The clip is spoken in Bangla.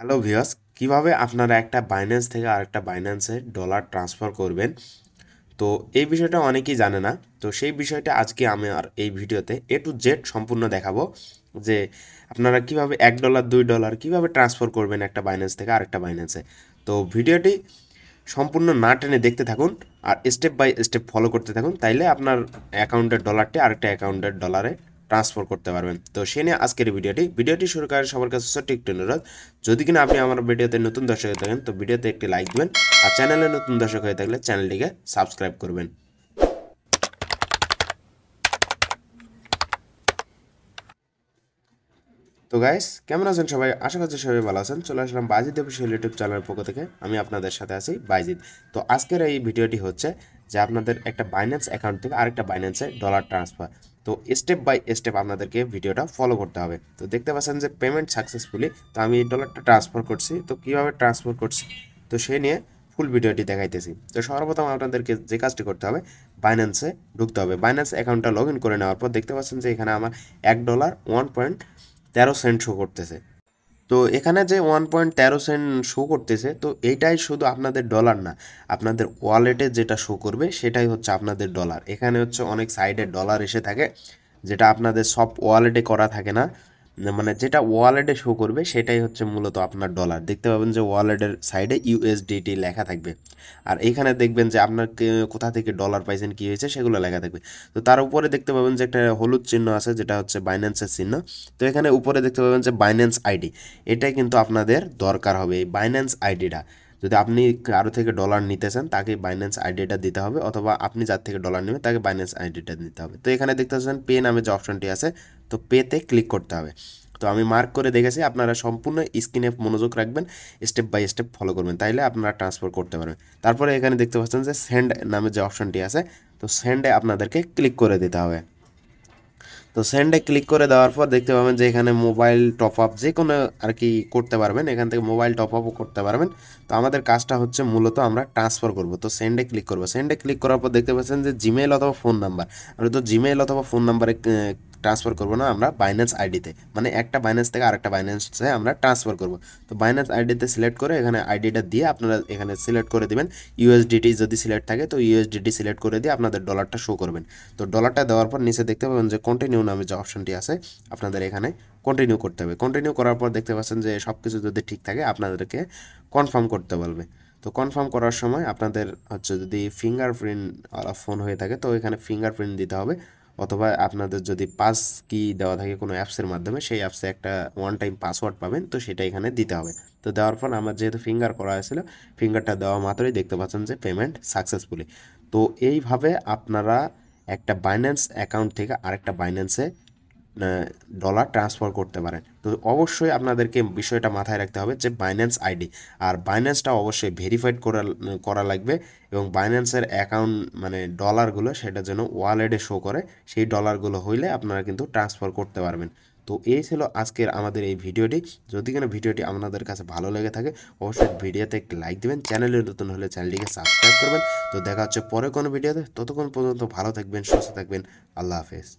হ্যালো ভিউয়ার্স, কিভাবে আপনারা একটা বাইন্যান্স থেকে আরেকটা বাইন্যান্সে ডলার ট্রান্সফার করবেন। তো এই বিষয়টা অনেকেই জানে না। তো সেই বিষয়টা আজকে আমি আর এই ভিডিওতে A to Z সম্পূর্ণ দেখাবো যে আপনারা কিভাবে $1 $2 কিভাবে ট্রান্সফার করবেন একটা বাইন্যান্স থেকে আরেকটা বাইন্যান্সে। তো ভিডিওটি সম্পূর্ণ না টেনে দেখতে থাকুন আর স্টেপ বাই স্টেপ ফলো করতে থাকুন, তাইলে আপনার অ্যাকাউন্টের ডলারটি আরেকটা অ্যাকাউন্টের ডলারে ট্রান্সফার করতে পারবেন। তো সে নিয়ে আজকের এই ভিডিওটি শুরু করার সবার কাছে ছোট্ট একটি অনুরোধ, যদি কিনা আপনি আমার ভিডিওতে নতুন দর্শক হয়ে থাকেন তো ভিডিওতে একটি লাইক দিবেন, আর চ্যানেলে নতুন দর্শক হয়ে থাকলে চ্যানেলটিকে সাবস্ক্রাইব করবেন। তো গাইস, কেমন আছেন সবাই? আশা করছি সবাই ভালো আছেন। চলে আসলাম বাইজিদ অফিসিয়াল ইউটিউব চ্যানেলের পক্ষ থেকে, আমি আপনাদের সাথে আছি বাইজিদ। তো আজকের এই ভিডিওটি হচ্ছে যে আপনাদের একটা বাইন্যান্স অ্যাকাউন্ট থেকে আরেকটা বাইন্যান্সে ডলার ট্রান্সফার। তো স্টেপ বাই স্টেপ আপনাদেরকে ভিডিওটা ফলো করতে হবে। তো দেখতে পাচ্ছেন যে পেমেন্ট সাকসেসফুলি, তো আমি এই ডলারটা ট্রান্সফার করছি। তো কীভাবে ট্রান্সফার করছি তো সে নিয়ে ফুল ভিডিওটি দেখাইতেছি। তো সর্বপ্রথম আপনাদেরকে যে কাজটি করতে হবে, বাইন্যান্সে ঢুকতে হবে। বাইন্যান্স অ্যাকাউন্টটা লগ ইন করে নেওয়ার পর দেখতে পাচ্ছেন যে এখানে আমার $1 1.13 শো করতেছে। তো এখানে যে 1.13 শো করতেছে, তো এইটাই শুধু আপনাদের ডলার না, আপনাদের ওয়ালেটে যেটা শো করবে সেটাই হচ্ছে আপনাদের ডলার। এখানে হচ্ছে অনেক সাইডে ডলার এসে থাকে, যেটা আপনাদের সব ওয়ালেটে করা থাকে না। মানে যেটা ওয়ালেটে শো করবে সেটাই হচ্ছে মূলত আপনার ডলার। দেখতে পাবেন যে ওয়ালেটের সাইডে ইউএসডিটি লেখা থাকবে, আর এইখানে দেখবেন যে আপনার কোথা থেকে ডলার পাইছেন, কী হয়েছে সেগুলো লেখা থাকবে। তো তার উপরে দেখতে পাবেন যে একটা হলুদ চিহ্ন আছে, যেটা হচ্ছে বাইন্যান্সের চিহ্ন। তো এখানে উপরে দেখতে পাবেন যে বাইন্যান্স আইডি, এটাই কিন্তু আপনাদের দরকার হবে, এই বাইন্যান্স আইডিটা। যদি আপনি কারো থেকে ডলার নিতে চান তাকে বাইন্যান্স আইডিটা দিতে হবে, অথবা আপনি যার থেকে ডলার নেবেন তাকে বাইন্যান্স আইডিটা দিতে হবে। তো এখানে দেখতে পাচ্ছেন পে নামে যে অপশনটি আছে, তো পেতে ক্লিক করতে হবে। তো আমি মার্ক করে দেখেছি, আপনারা সম্পূর্ণ স্ক্রিনে মনোযোগ রাখবেন, স্টেপ বাই স্টেপ ফলো করবেন, তাইলে আপনারা ট্রান্সফার করতে পারবেন। তারপরে এখানে দেখতে পাচ্ছেন যে সেন্ড নামে যে অপশনটি আছে, তো সেন্ডে আপনাদেরকে ক্লিক করে দিতে হবে। তো সেন্ডে ক্লিক করে দেওয়ার পর দেখতে পাবেন যে এখানে মোবাইল টপ আপ যে কোনো আর কি করতে পারবেন, এখান থেকে মোবাইল টপ আপও করতে পারবেন। তো আমাদের কাজটা হচ্ছে মূলত আমরা ট্রান্সফার করব। তো সেন্ডে ক্লিক করবো, সেন্ডে ক্লিক করার পর দেখতে পাচ্ছেন যে জিমেইল অথবা ফোন নাম্বার। আমরা তো জিমেইল অথবা ফোন নাম্বারে ট্রান্সফার করবো না, আমরা বাইন্যান্স আইডিতে, মানে একটা বাইন্যান্স থেকে আরেকটা বাইন্যান্সে আমরা ট্রান্সফার করব। তো বাইন্যান্স আইডিতে সিলেক্ট করে এখানে আইডিটা দিয়ে আপনারা এখানে সিলেক্ট করে দিবেন ইউএসডিটি, যদি সিলেক্ট থাকে তো ইউএসডিটি সিলেক্ট করে দিয়ে আপনাদের ডলারটা শো করবেন। তো ডলারটা দেওয়ার পর নিচে দেখতে পাবেন যে কন্টিনিউ নামে যে অপশনটি আছে, আপনাদের এখানে কন্টিনিউ করতে হবে। কন্টিনিউ করার পর দেখতে পাচ্ছেন যে সব কিছু যদি ঠিক থাকে আপনাদেরকে কনফার্ম করতে বলবে। তো কনফার্ম করার সময় আপনাদের হচ্ছে যদি ফিঙ্গারপ্রিন্ট ফোন হয়ে থাকে তো এখানে ফিঙ্গারপ্রিন্ট দিতে হবে, অথবা আপনাদের যদি পাস কি দেওয়া থাকে কোনো অ্যাপসের মাধ্যমে, সেই অ্যাপসে একটা ওয়ান টাইম পাসওয়ার্ড পাবেন, তো সেটা এখানে দিতে হবে। তো দেওয়ার পর আমার যেহেতু ফিঙ্গার করা হয়েছিল, ফিঙ্গারটা দেওয়া মাত্রই দেখতে পাচ্ছেন যে পেমেন্ট সাকসেসফুলি। তো এইভাবে আপনারা একটা বাইন্যান্স অ্যাকাউন্ট থেকে আরেকটা বাইন্যান্সে ডলার ট্রান্সফার করতে পারেন। তো অবশ্যই আপনাদেরকে বিষয়টা মাথায় রাখতে হবে যে বাইন্যান্স আইডি, আর বাইন্যান্সটা অবশ্যই ভেরিফাইড করা লাগবে, এবং বাইন্যান্সের অ্যাকাউন্ট মানে ডলারগুলো সেটা যেন ওয়ালেটে শো করে, সেই ডলারগুলো হইলে আপনারা কিন্তু ট্রান্সফার করতে পারবেন। তো এই ছিল আজকের আমাদের এই ভিডিওটি। যদি কোনো ভিডিওটি আপনাদের কাছে ভালো লেগে থাকে অবশ্যই ভিডিওতে একটি লাইক দেবেন, চ্যানেলে নতুন হলে চ্যানেলটিকে সাবস্ক্রাইব করবেন। তো দেখা হচ্ছে পরে কোনো ভিডিওতে, ততক্ষণ পর্যন্ত ভালো থাকবেন, সুস্থ থাকবেন। আল্লাহ হাফেজ।